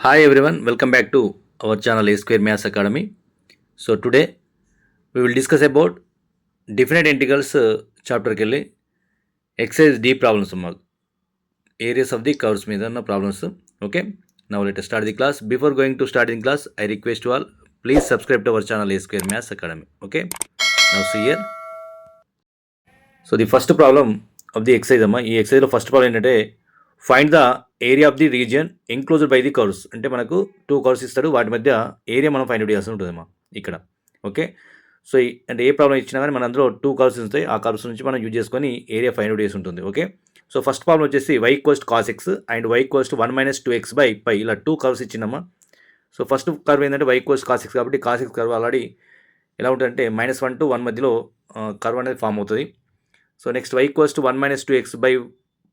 Hi everyone, welcome back to our channel A Square Maths Academy. So today we will discuss about definite integrals chapter kelli exercise D problems areas of the curves మీద ఉన్న problems. Okay, now let us start the class. Before going to start in class, I request you all please subscribe to our channel A Square Maths Academy. Okay, now see here. So the first problem of the exercise ఈ exercise లో first problem ఏంటంటే find the area of the region enclosed by the curves. అంటే మనకు 2 curves ఇస్తాడు, వాటి మధ్య area మనం find out చేయాల్సి ఉంటుందమ్మా ఇక్కడ. ఓకే, సో అంటే ఏ ప్రాబ్లం ఇచ్చినా కానీ మన అందులో 2 కర్వ్స్ ఉంటాయి, ఆ కర్వ్స్ నుంచి మనం యూజ్ చేసుకొని ఏరియా ఫైండ్ అవుట్ చేసి ఉంటుంది. ఓకే, సో ఫస్ట్ ప్రాబ్లం వచ్చేసి y equals cos x and y equals 1 - 2x by pi, ఇలా 2 కర్వ్స్ ఇచ్చిందమ్మా. సో ఫస్ట్ కర్వ్ ఏంటంటే y ఈక్వల్స్ కాస్ ఎక్స్, కాబట్టి కాస్ ఎక్స్ కర్వ్ ఆల్రెడీ ఎలా ఉంటుందంటే -1 to 1 మధ్యలో కర్వ్ అనేది ఫామ్ అవుతుంది. So next y equals 1 - 2x by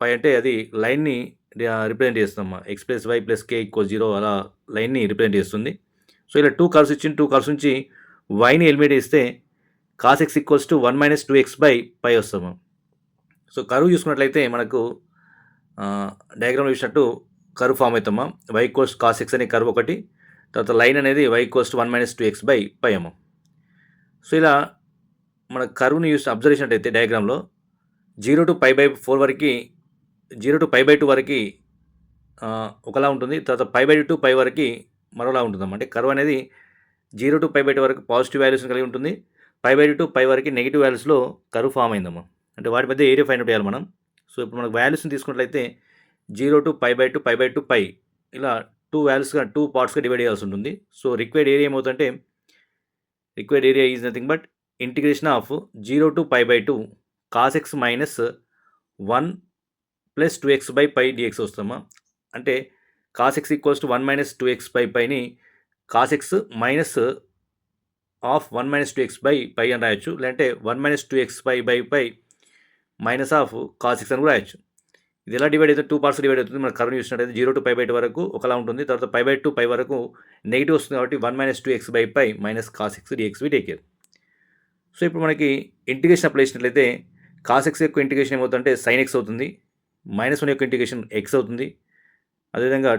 pi అంటే అది లైన్ని రిప్రజెంట్ చేస్తాం. X plus y plus K equal 0 అలా లైన్ని రిప్రజెంట్ చేస్తుంది. సో ఇలా 2 కర్వ్స్ ఇచ్చింది, 2 కర్వ్స్ నుంచి వైని ఎలిమినేట్ చేస్తే cos x equals 1 - 2x by pi వస్తాము. సో కర్వ్ చూసుకున్నట్లయితే మనకు డయాగ్రామ్లో చూసినట్టు కర్వ్ ఫామ్ అవుతామా. వై ఈక్వల్స్ కాస్ ఎక్స్ అనే కర్వ్ ఒకటి, తర్వాత లైన్ అనేది y ఈక్వల్స్ 1 - 2x బై పై అమ్మ. సో ఇలా మన కర్వ్ని యూస్ అబ్జర్వ్ చేసినట్టయితే డయాగ్రామ్లో 0 to π/4 వరకు, 0 to π/2 వరకు ఒకలా ఉంటుంది, తర్వాత π/2 to π వరకు మరోలా ఉంటుందన్నమాట. అంటే కర్వ్ అనేది 0 to π/2 వరకు పాజిటివ్ వాల్యూస్ని కలిగి ఉంటుంది, π/2 to π వరకు నెగిటివ్ వాల్యూస్లో కర్వ్ ఫామ్ అయిందమ్మా. అంటే వాటి మధ్య ఏరియా ఫైండ్ అవుట్ చేయాలి మనం. సో ఇప్పుడు మనకు వాల్యూస్ని తీసుకున్నట్లయితే 0 to π/2, π/2 π ఇలా 2 వాల్యూస్గా 2 పార్ట్స్గా డివైడ్ చేయాల్సి ఉంటుంది. సో రిక్వైర్డ్ ఏరియా ఏమవుతుందంటే required area is nothing but integration of 0 to π/2 cos x minus 1 + 2x by pi dx వస్తామా. అంటే cos x equals 1 - 2x by పైని cos x minus of 1 - 2x by pi అని రాయొచ్చు, లేదంటే 1 - 2x by pi minus of cos x అని కూడా రాయొచ్చు. ఇది ఎలా డివైడ్ అయితే 2 పార్ట్స్ డివైడ్ అవుతుంది. మన కర్వ్ చూసినట్టయితే 0 to π/2 వరకు ఒకలా ఉంటుంది, తర్వాత π/2 π వరకు నెగిటివ్ వస్తుంది, కాబట్టి 1 - 2x by pi minus cos x dx we take care. So ఇప్పుడు మనకి ఇంటిగ్రేషన్ అప్లై చేసినట్లయితే కాస్ ఎక్స్ యొక్క ఇంటిగ్రేషన్ ఏమవుతుందంటే సైన్ ఎక్స్ అవుతుంది, -1 యొక్క ఇంటిగ్రేషన్ ఎక్స్ అవుతుంది, అదేవిధంగా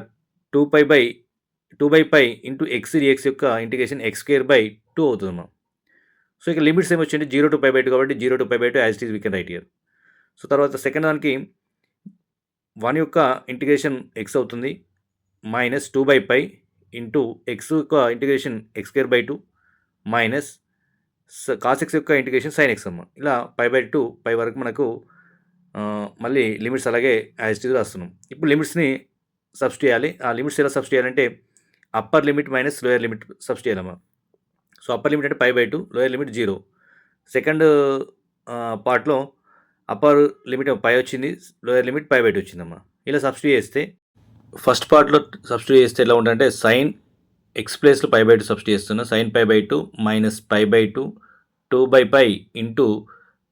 2π ఇంటూ ఎక్స్ డిఎక్స్ యొక్క ఇంటిగ్రేషన్ x²/2 అవుతుందమ్మా. సో ఇక లిమిట్స్ ఏమొచ్చింది 0 to π/2, కాబట్టి 0 to π/2 as it is we can write here. So తర్వాత సెకండ్ దానికి 1 యొక్క ఇంటిగ్రేషన్ ఎక్స్ అవుతుంది, -2/π ఇంటూ ఎక్స్ యొక్క integration x²/2 minus cos x యొక్క ఇంటిగ్రేషన్ సైన్ ఎక్స్ అమ్మ. ఇలా π/2 పై వరకు మనకు మళ్ళీ లిమిట్స్ అలాగే యాజ్ ఇట్ ఈస్ రాస్తున్నాం. ఇప్పుడు లిమిట్స్ని సబ్స్టిట్యూట్ చేయాలి. ఆ లిమిట్స్ ఎలా సబ్స్టిట్యూట్ చేయాలంటే upper limit minus lower limit substitute చేయాలమ్మా. సో అప్పర్ లిమిట్ అంటే π/2, లోయర్ లిమిట్ 0. సెకండ్ పార్ట్లో అప్పర్ లిమిట్ పై వచ్చింది, లోయర్ లిమిట్ π/2 వచ్చిందమ్మా. ఇలా సబ్స్టిట్యూట్ చేస్తే ఫస్ట్ పార్ట్లో సబ్స్టిట్యూట్ చేస్తే ఎలా ఉంటుందంటే సైన్ ఎక్స్ ప్లేస్లో π/2 సబ్స్టిట్యూట్ చేస్తున్నా, సైన్ π/2 మైనస్ π/2 2/π ఇంటూ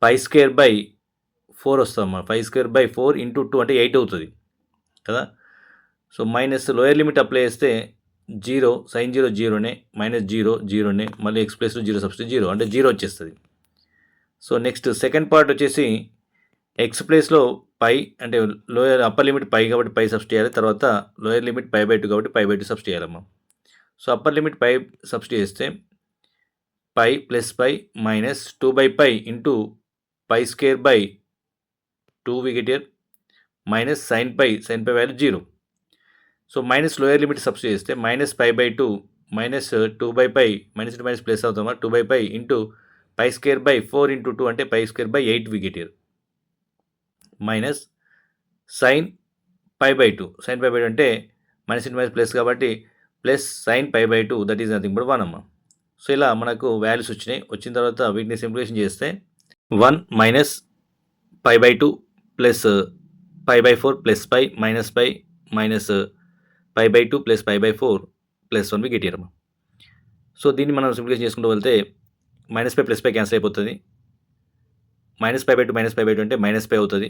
π²/4 వస్తుందమ్మా. 5²/4 ఇంటూ 2 అంటే 8 అవుతుంది కదా. So minus lower limit apply చేస్తే 0, సైన్ 0 0నే, -0 0నే, మళ్ళీ ఎక్స్ ప్లేస్లో 0 సబ్స్టిట్యూట్ 0 అంటే 0 వచ్చేస్తుంది. సో నెక్స్ట్ సెకండ్ పార్ట్ వచ్చేసి ఎక్స్ ప్లేస్లో పై అంటే లోయర్ అప్పర్ లిమిట్ పై కాబట్టి పై సబ్స్టిట్యూట్ చేయాలి, తర్వాత లోయర్ లిమిట్ π/2 కాబట్టి π/2 సబ్స్టిట్యూట్ చేయాలమ్మా. So upper limit pi substitute చేస్తే pi plus pi minus 2/π into π²/2 we get here, minus sine pi value 0. So minus lower limit substitute చేస్తే -π/2 minus 2/π minus into minus plus అవుతామా, 2/π into π²/4 into 2 అంటే π²/8 we get here, minus sine π/2, sine π/2 అంటే minus into minus plus కాబట్టి plus sine π/2 that is nothing but 1 అమ్మ. So ఇలా మనకు values వచ్చినాయి. వచ్చిన తర్వాత వీటిని సింప్లిఫికేషన్ చేస్తే 1 minus π/2 plus π/4 plus π minus π minus π/2 plus π/4 plus 1 we get here అమ్మ. సో దీన్ని మనం సింప్లిఫికేషన్ చేసుకుంటూ వెళ్తే -π ప్లస్ π క్యాన్సిల్ అయిపోతుంది, -π/2 మైనస్ π/2 అంటే -π అవుతుంది,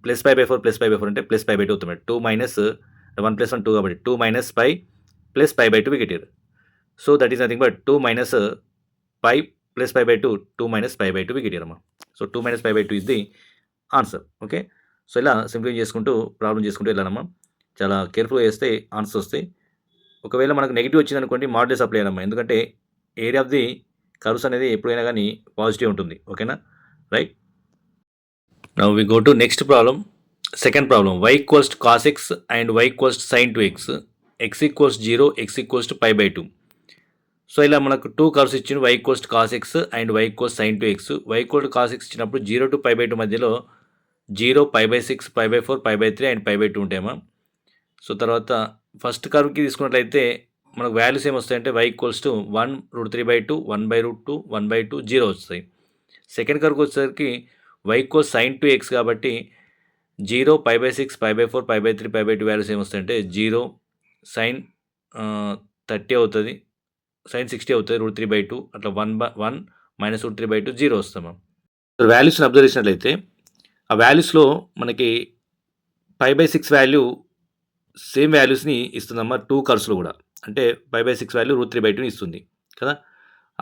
ప్లస్ π/4 ప్లస్ π/4 అంటే ప్లస్ π/2 అవుతుంది. 2 మైనస్ 1 ప్లస్ 1 2 కాబట్టి 2 minus π plus π/2 we get here. So that is nothing but 2 minus π plus π/2, 2 minus π/2 we get here అమ్మా. So 2 minus π/2 is the answer. Okay, so ఇలా simplify చేసుకుంటూ problem చేసుకుంటూ వెళ్ళాలమ్మా. చాలా కేర్ఫుల్గా చేస్తే ఆన్సర్స్ వస్తాయి. ఒకవేళ మనకు నెగిటివ్ వచ్చిందనుకోండి మాడ్యులస్ అప్లై చేయాలమ్మా, ఎందుకంటే ఏరియా ఆఫ్ ది కర్వ్స్ అనేది ఎప్పుడైనా కానీ పాజిటివ్ ఉంటుంది. ఓకేనా, right. Now we go to next problem. Second problem, y equals to cos x and y equals to sin 2x, x equals 0, x equals to π/2. So ఇలా మనకు 2 curves ఇచ్చిన y equals to cos x and y equals sin 2x. y equal to cos x ఇచ్చినప్పుడు 0 to π/2 మధ్యలో 0, π/6, π/4, π/3 and π/2 ఉంటాయమ్మా. So తర్వాత first కర్వ్కి తీసుకున్నట్లయితే మనకు values ఏమొస్తాయంటే y equals to 1√3/2, 1/2, 1/2, 0 వస్తాయి. Second కర్వ్కి వచ్చేసరికి y ఈక్వల్స్ sin 2x కాబట్టి 0, π/6, π/4, π/3, π/2 వాల్యూస్ ఏమొస్తాయంటే 0, sin 30 అవుతుంది, sin 60 అవుతుంది, √3/2 అట్లా 1 మైనస్ √3/2 0 వస్తామా. వాల్యూస్ని అబ్జర్వ్ చేసినట్లయితే ఆ వాల్యూస్లో మనకి π/6 వాల్యూ సేమ్ వాల్యూస్ని ఇస్తుందమ్మా 2 కర్వ్స్లో కూడా. అంటే π/6 వాల్యూ √3/2ని ఇస్తుంది కదా.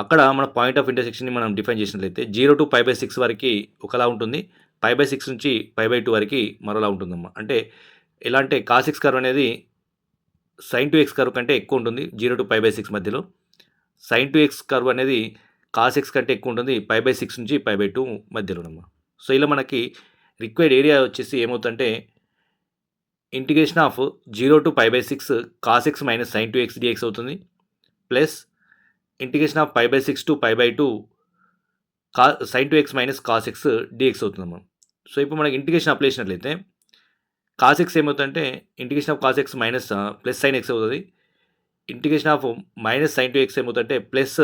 అక్కడ మన పాయింట్ ఆఫ్ ఇంటర్సెక్షన్ని మనం డిఫైన్ చేసినట్లయితే 0 టు π/6 వరకు ఒకలా ఉంటుంది, π/6 నుంచి π/2 వరకు మరోలా ఉంటుందమ్మా. అంటే ఎలా అంటే cos x కర్వ్ అనేది sin 2x కర్వ్ కంటే ఎక్కువ ఉంటుంది 0 టు π/6 మధ్యలో. sin 2x కర్వ్ అనేది cos x కంటే ఎక్కువ ఉంటుంది π/6 నుంచి π/2 మధ్యలోనమ్మా. సో ఇలా మనకి రిక్వైర్డ్ ఏరియా వచ్చేసి ఏమవుతుందంటే integration of 0 to π/6 cos x minus sin 2x dx అవుతుంది, plus integration of π/6 to π/2 sin 2x minus cos x dx అవుతుందమ్మా. సో ఇప్పుడు మనకి ఇంటిగ్రేషన్ అప్లై చేసినట్లయితే cos x ఏమవుతుందంటే integration of cos x minus plus sin x అవుతుంది, integration of minus sin 2x ఏమవుతుందంటే plus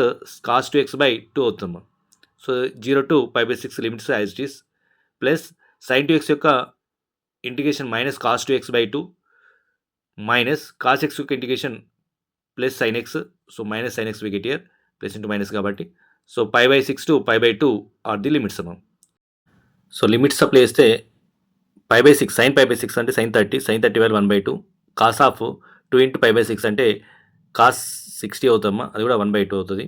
cos 2x/2 అవుతుందమ్మా. So 0 to π/6 limits as it is, plus sin 2x యొక్క integration minus cos 2x/2 minus cos x యొక్క integration plus sin x. So minus sin x we get here, plus into minus కాబట్టి. So π/6 to π/2 are the limits అమ్మా. So limits apply చేస్తే π/6 sin π/6 అంటే sin 30, sin 30 value 1/2, cos of 2 into π/6 అంటే cos 60 అవుతుందమ్మా, అది కూడా 1/2 అవుతుంది.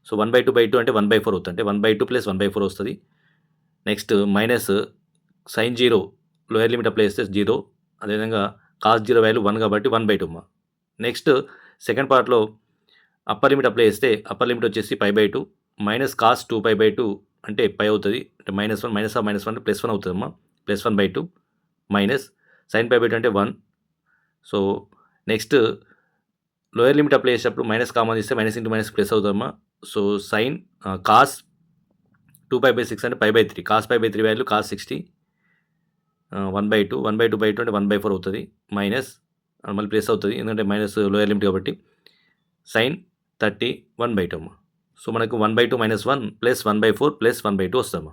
సో 1/2/2 అంటే 1/4 అవుతుంది, అంటే 1/2 ప్లస్ 1/4 వస్తుంది. Next minus sin 0 lower limit apply చేస్తే 0, అదేవిధంగా cos 0 వాల్యూ 1 కాబట్టి 1/2 అమ్మా. నెక్స్ట్ సెకండ్ పార్ట్లో అప్పర్ లిమిట్ అప్లై చేస్తే అప్పర్ లిమిట్ వచ్చేసి π/2 మైనస్ cos 2π/2 అంటే π అవుతుంది, అంటే -1 మైనస్ ఆఫ్ -1 ప్లస్ 1 అవుతుందమ్మా, ప్లస్ 1/2 మైనస్ sin π/2 అంటే 1. So next lower limit apply చేసేటప్పుడు మైనస్ కామన్ ఇస్తే మైనస్ ఇంటూ మైనస్ ప్లస్ అవుతుందమ్మా. సో sin cos 2π/6 అంటే π/3, cos π/3 వాల్యూ cos 60, 1/2, 1/2/2 అంటే 1/4 అవుతుంది, మైనస్ మళ్ళీ ప్లస్ అవుతుంది ఎందుకంటే మైనస్ లోయర్ లిమిట్ కాబట్టి sin 30 1/2 అమ్మా. సో మనకు 1/2 మైనస్ 1 ప్లస్ 1/4 ప్లస్ 1/2 వస్తామా.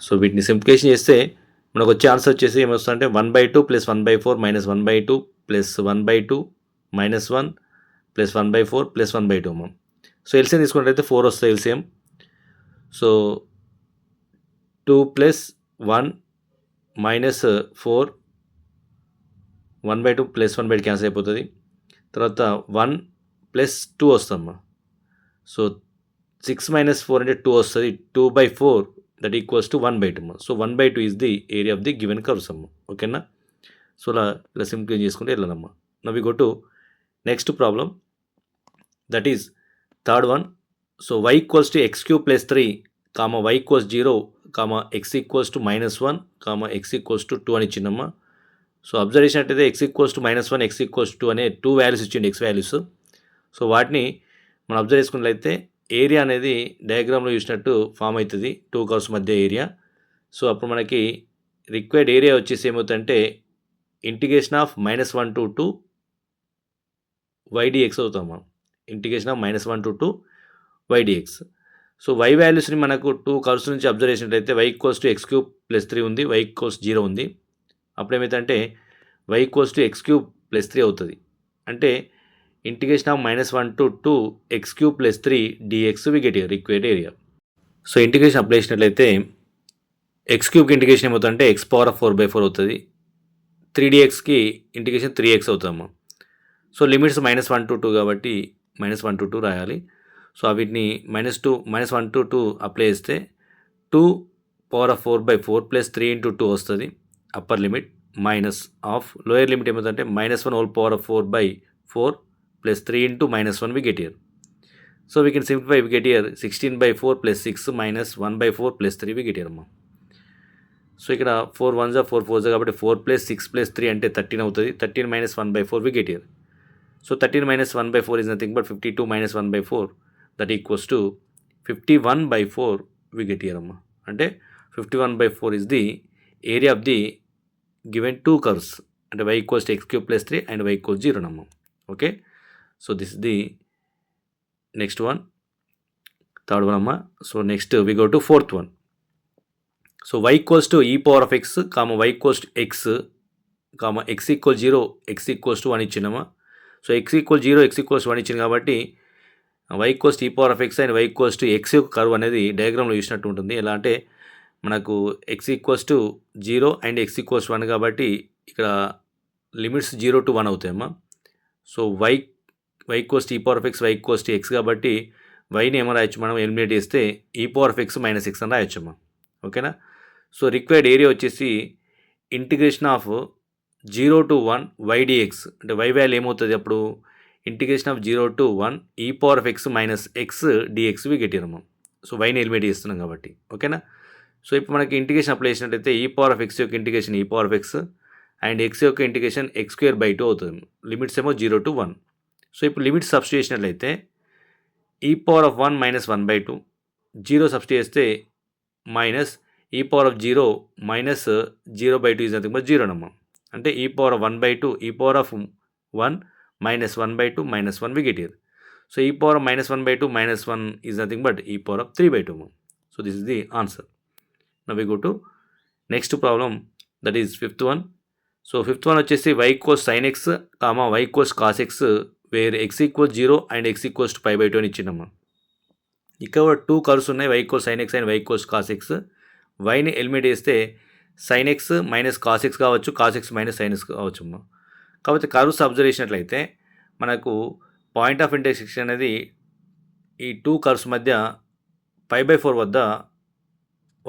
సో వీటిని సింప్లిఫికేషన్ చేస్తే మనకు వచ్చే ఆన్సర్ వచ్చేసి ఏమొస్తుందంటే 1/2 plus 1/4 minus 1/2 plus 1/2 minus 1 plus 1/4 plus 1/2 అమ్మా. సో ఎల్సిఎం తీసుకున్నట్లయితే 4 వస్తాయి LCM. So 2 plus 1 minus 4, 1/2 plus 1/2 cancel అయిపోతుంది. తర్వాత 1 ప్లస్ 2 వస్తుందమ్మా. సో 6 మైనస్ 4 అంటే 2 వస్తుంది, 2/4 దట్ ఈక్వల్స్ టు 1/2 అమ్మా. So 1/2 is the area of the given curves అమ్మా. ఓకేనా. సో ఇలా సింప్లిఫై చేసుకుంటే వెళ్ళాలమ్మా. Now we go to next problem, that is third one. So y equals to x³ plus 3, y equals 0, x equals to -1, x equals to 2 అని ఇచ్చిందమ్మా. So observe చేసినట్టయితే x equals to -1, x equals 2 అనే 2 values ఇచ్చింది, x values. So వాటిని మనం observe చేసుకున్నట్లయితే area అనేది డయాగ్రామ్లో చూసినట్టు ఫామ్ అవుతుంది 2 కర్వ్స్ మధ్య ఏరియా. సో అప్పుడు మనకి రిక్వైర్డ్ ఏరియా వచ్చేసి ఏమవుతుందంటే integration of -1 to 2 y dx అవుతామా. Integration of -1 to 2 y dx. So y వాల్యూస్ని మనకు 2 కర్వ్స్ నుంచి అబ్జర్వ్ చేసినట్లయితే y equals to x³ plus 3 ఉంది, y ఈక్వల్స్ 0 ఉంది. అప్పుడు ఏమైతుందంటే y equals to x³ plus 3 అవుతుంది, అంటే integration of -1 to 2 x³ plus 3 dx we get required area. So integration apply చేసినట్లయితే x³ ఇంటిగ్రేషన్ ఏమవుతుందంటే x⁴/4 అవుతుంది, 3dxకి ఇంటిగ్రేషన్ 3x అవుతుందమ్మా. సో లిమిట్స్ -1 to 2 కాబట్టి -1 to 2 రాయాలి. సో వీటిని -1 to 2 అప్లై చేస్తే 2⁴/4 ప్లస్ 3 into 2 వస్తుంది upper limit, minus of lower limit ఏమవుతుందంటే -1 whole power of 4/4 plus 3 into minus 1 we get here. So we can simplify, we get here 16 by 4 plus 6 minus 1 by 4 plus 3 we get here అమ్మా. So ఇక్కడ 4 1s 4 4s కాబట్టి 4 plus 6 plus 3 అంటే 13 అవుతుంది. 13 minus 1 by 4 we get here. So 13 minus 1 by 4 is nothing but 52 minus 1 by 4, that equals to 51 by 4 we get here అమ్మా. అంటే 51 by 4 is the area of the given two curves, అంటే y equals to x cube plus 3 and y equals 0 నమ్మా. Okay, so this is the next one, third one అమ్మా. So next we go to fourth one. So y equals to e power of x, y equals to x, x equals 0, x equals to 1 ఇచ్చిందమ్మా. So x equals 0, x equals 1 ఇచ్చింది కాబట్టి y equals to e power of x and y equals to x యొక్క curve అనేది డయాగ్రామ్లో చూసినట్టు ఉంటుంది. ఎలా అంటే మనకు x equals to 0 and x equals 1 కాబట్టి ఇక్కడ లిమిట్స్ 0 to 1 అవుతాయమ్మా. So y equals to e power of x, y equals to x కాబట్టి వైని ఏమో రాయొచ్చు మనం, ఎలిమినేట్ చేస్తే e power of x minus x అని రాయొచ్చమ్మా. ఓకేనా. సో రిక్వైర్డ్ ఏరియా వచ్చేసి integration of 0 to 1 y dx, అంటే y వాల్యూ ఏమవుతుంది అప్పుడు integration of 0 to 1 e power of x minus x dx we గెట్టిరమ్మా. So వైని eliminate చేస్తున్నాం కాబట్టి. ఓకేనా. సో ఇప్పుడు మనకి ఇంటిగ్రేషన్ అప్లై చేసినట్టయితే e power of x యొక్క integration e power of x and x యొక్క ఇంటిగ్రేషన్ x square by 2 అవుతుంది. Limits ఏమో 0 to 1. సో ఇప్పుడు లిమిట్స్ సబ్స్టిట్యూట్ చేసినట్లయితే e power of 1 minus 1 by 2, 0 substitute చేస్తే minus e power of 0 minus 0 by 2 is nothing but 0 నమ్మా. అంటే e power of 1 by 2, e power of 1 minus 1 by 2 minus 1 we get here. So e power of minus 1 by 2 minus 1 is nothing but e power of 3 by 2. So this is the answer. Now we go to next problem, that is fifth one. So fifth one వచ్చేసి y equals sin x, y equals cos x, where x equals 0 and x equals to pi by 2 అని ఇచ్చిందమ్మా. ఇక్కడ 2 curves ఉన్నాయి, y equals sin x and y equals cos x. వైని eliminate చేస్తే sin x మైనస్ cos x కావచ్చు, cos x minus sin x కావచ్చు అమ్మా. కాబట్టి కర్వ్స్ అబ్జర్వ్ చేసినట్లయితే మనకు పాయింట్ ఆఫ్ ఇంటర్సెక్షన్ అనేది ఈ 2 కర్వ్స్ మధ్య pi by 4 వద్ద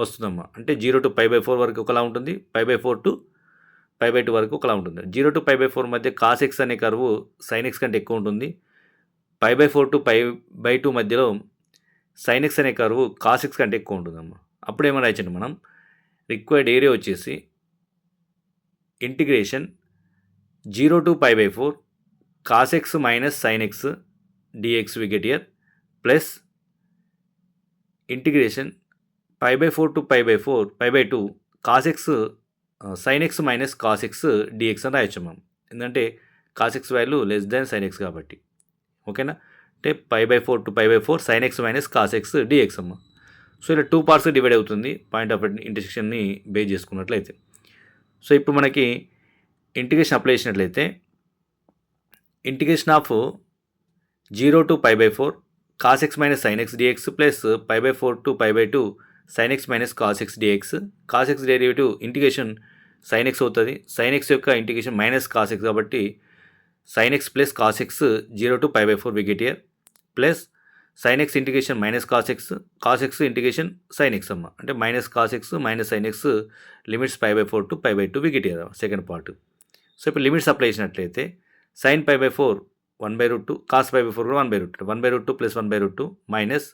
వస్తుందమ్మా. అంటే 0 to pi by 4 వరకు ఒకలా ఉంటుంది, pi by 4 to pi by 2 వరకు ఒకలా ఉంటుంది. 0 to pi by 4 మధ్య cos x అనే కర్వ్ sin x కంటే ఎక్కువ ఉంటుంది. pi by 4 to pi by 2 మధ్యలో sin x అనే కర్వ్ cos x కంటే ఎక్కువ ఉంటుందమ్మా. అప్పుడు ఏమైనా రాయచ్చండి మనం, రిక్వైర్డ్ ఏరియా వచ్చేసి integration 0 to pi by 4 cos x minus sin x dx we get here, plus integration pi by 4 to pi by 2 cos x sin x minus cos x dx అని రాయొచ్చు మనం. ఎందుకంటే cos x value less than sin x కాబట్టి. ఓకేనా. అంటే pi by 4 to pi by 4 sin x minus cos x dx అమ్మ. So ఇలా 2 parts divide అవుతుంది పాయింట్ ఆఫ్ ఇంటర్సెక్షన్ని బేస్ చేసుకున్నట్లయితే. సో ఇప్పుడు మనకి ఇంటిగ్రేషన్ అప్లై చేసినట్లయితే integration of 0 to pi by 4 cos x minus sin x dx plus pi by 4 to pi by 2 sin x minus cos x dx. cos x derivative integration sin x అవుతుంది, sin x యొక్క integration minus cos x కాబట్టి sin x plus cos x 0 to pi by 4 we get here, plus sin x integration minus cos x integration sin x అమ్మ. అంటే minus cos x minus sin x limits pi by 4 to pi by 2 we get here second part. So ఇప్పుడు limits apply చేసినట్లయితే sin pi by 4 1/√2, cos pi by 4 కూడా 1/√2, 1/√2 plus 1/√2 minus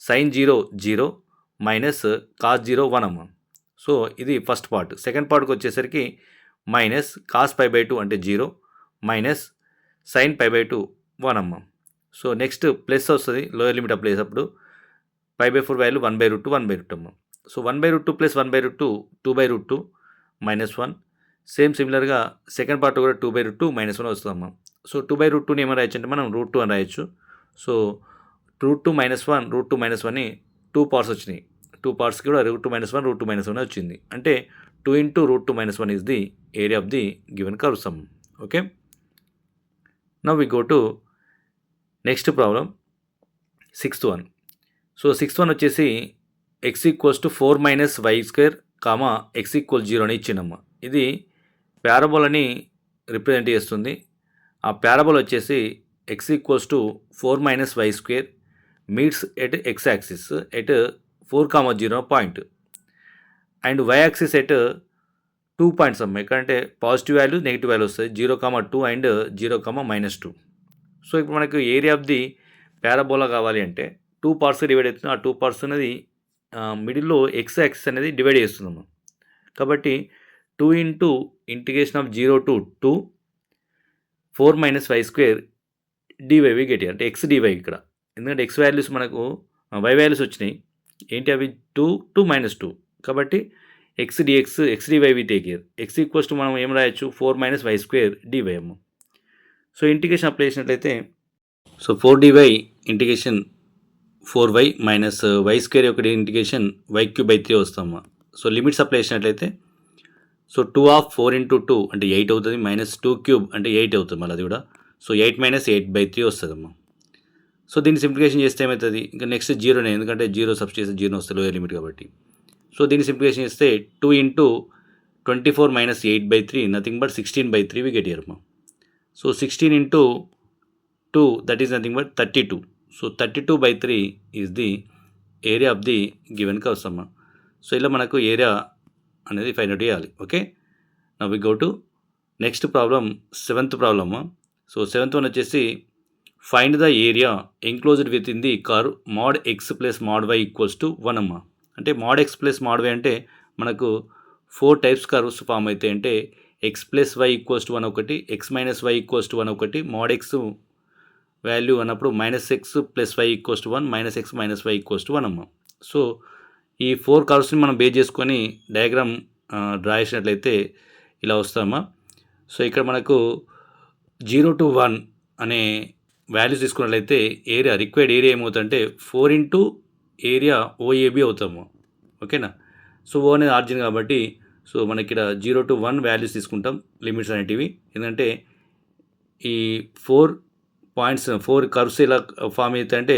sin 0 0 minus cos 0 1 అమ్మ. So ఇది first part. Second పార్ట్కి వచ్చేసరికి minus cos pi by 2 అంటే 0 minus sin pi by 2 1 అమ్మ. So next plus వస్తుంది లోయర్ లిమిట్ అప్లై చేసేటప్పుడు pi by 4 వాల్యూ 1/√2 అమ్మ. So 1/√2 plus 1/√2 2/√2 minus 1. సేమ్ సిమిలర్గా సెకండ్ పార్ట్ కూడా 2/√2 మైనస్ 1 వస్తుందమ్మా. సో 2/√2ని ఏమైనా రాయొచ్చు అంటే మనం √2 అని రాయొచ్చు. సో √2 మైనస్ 1 √2 మైనస్ 1 2 పార్ట్స్ వచ్చినాయి, 2 పార్ట్స్కి కూడా √2 మైనస్ 1 √2 మైనస్ 1 వచ్చింది. అంటే 2 into √2 minus 1 is the area of the given curve sum. Okay. Now we go to next problem, sixth one. So sixth one వచ్చేసి x equals to 4 minus y square comma x equals 0 అని ఇచ్చిందమ్మా. ఇది ప్యారబోలని represent చేస్తుంది. ఆ ప్యారబోల్ వచ్చేసి x equals to 4 minus y square meets at x axis at 4,0 point and y axis at 2 points అమ్మ. ఎక్కడంటే positive value negative value వస్తుంది, 0,2 and 0,-2. So ఇప్పుడు మనకు ఏరియా ఆఫ్ ది పారాబోలా కావాలి అంటే 2 పార్ట్స్‌గా డివైడ్ అవుతుంది. ఆ 2 పార్ట్స్ అనేది మిడిల్‌లో ఎక్స్ యాక్సిస్ అనేది డివైడ్ చేస్తున్నాము. కాబట్టి 2 into integration of 0 to 2 4 - y² dy we get అంటే ఎక్స్ డీవై ఇక్కడ. ఎందుకంటే ఎక్స్ వాల్యూస్ మనకు వై వాల్యూస్ వచ్చినాయి. ఏంటి అవి 2 - 2 కాబట్టి x dx x dy we take here. X equals to మనం ఏం రాయొచ్చు 4 - y² డీవై అమ్మ. సో ఇంటిగ్రేషన్ అప్లై చేసినట్లయితే so 4 dy integration 4y minus y² యొక్క ఇంటిగ్రేషన్ y³/3 వస్తామా. సో లిమిట్స్ అప్లై చేసినట్లయితే సో 2 ఆఫ్ 4 ఇంటూ 2 అంటే 8 అవుతుంది, మైనస్ 2³ అంటే 8 అవుతుంది మళ్ళీ అది కూడా. సో 8 - 8/3 వస్తుందమ్మా. సో దీన్ని సింప్లిఫికేషన్ చేస్తే ఏమవుతుంది, ఇంకా నెక్స్ట్ జీరోనే, ఎందుకంటే జీరో సబ్స్టిట్యూట్ చేస్తే జీరో వస్తుంది లోయర్ లిమిట్ కాబట్టి. సో దీన్ని సింప్లిఫికేషన్ చేస్తే 2 into 24 - 8/3 nothing but 16/3 we get here అమ్మా. So 16 into 2 that is nothing but 32. So 32/3 is the area of the given curves అమ్మా. సో ఇలా మనకు ఏరియా అనేది ఫైండ్ అవుట్ చేయాలి. Okay, now we go to next problem, 7th problem. So 7th one వచ్చేసి find the area enclosed within the curve mod x plus mod y equals to 1 అమ్మా. అంటే mod x plus mod y అంటే మనకు 4 types curves form అవుతాయి. అంటే x plus y equals to 1 ఒకటి, x minus y equals to 1 ఒకటి, mod x value అన్నప్పుడు -x + y = 1, -x - y = 1 అమ్మ. సో ఈ 4 కర్వ్స్ని మనం బేస్ చేసుకొని డయాగ్రామ్ డ్రా చేసినట్లయితే ఇలా వస్తామా. సో ఇక్కడ మనకు 0 to 1 అనే వాల్యూస్ తీసుకున్నట్లయితే ఏరియా రిక్వైర్డ్ ఏరియా ఏమవుతుందంటే 4 ఇంటూ ఏరియా ఓఏబి అవుతాము. ఓకేనా. సో ఓ అనేది ఆర్జిన్ కాబట్టి సో మనకి ఇక్కడ 0 to 1 వాల్యూస్ తీసుకుంటాం లిమిట్స్ అనేటివి. ఎందుకంటే ఈ 4 పాయింట్స్ 4 కర్వ్స్ ఇలా ఫామ్ అవుతాయంటే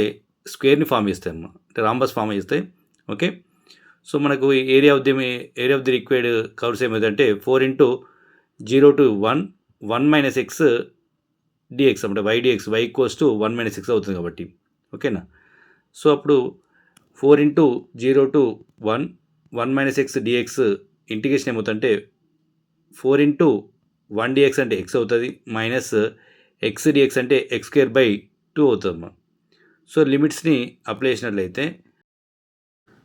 స్క్వేర్ని ఫామ్ చేస్తాయి అన్నమాట, అంటే రాంబస్ ఫామ్ చేస్తాయి. ఓకే, సో మనకు area of the required curves ఏమవుతుందంటే 4 ఇంటూ 0 to 1 1 - x dx అంటే y dx y = 1 - x అవుతుంది కాబట్టి. ఓకేనా. సో అప్పుడు 4 into 0 to 1 1 - x dx integration ఏమవుతుందంటే 4 ఇంటూ 1 dx అంటే x అవుతుంది, మైనస్ x dx అంటే x²/2 అవుతుందమ్మా. సో లిమిట్స్ని అప్లై చేసినట్లయితే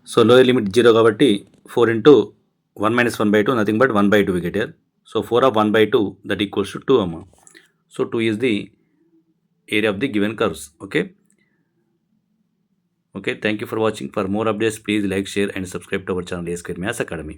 సో లోయర్ లిమిట్ 0 కాబట్టి 4 into 1 - 1/2 nothing but 1/2 we get here. So 4 of 1/2 that equals to 2 అమ్మా. So 2 is the area of the given curves. Okay, thank you for watching. For more updates please like, share and subscribe to our channel A² Maths Academy.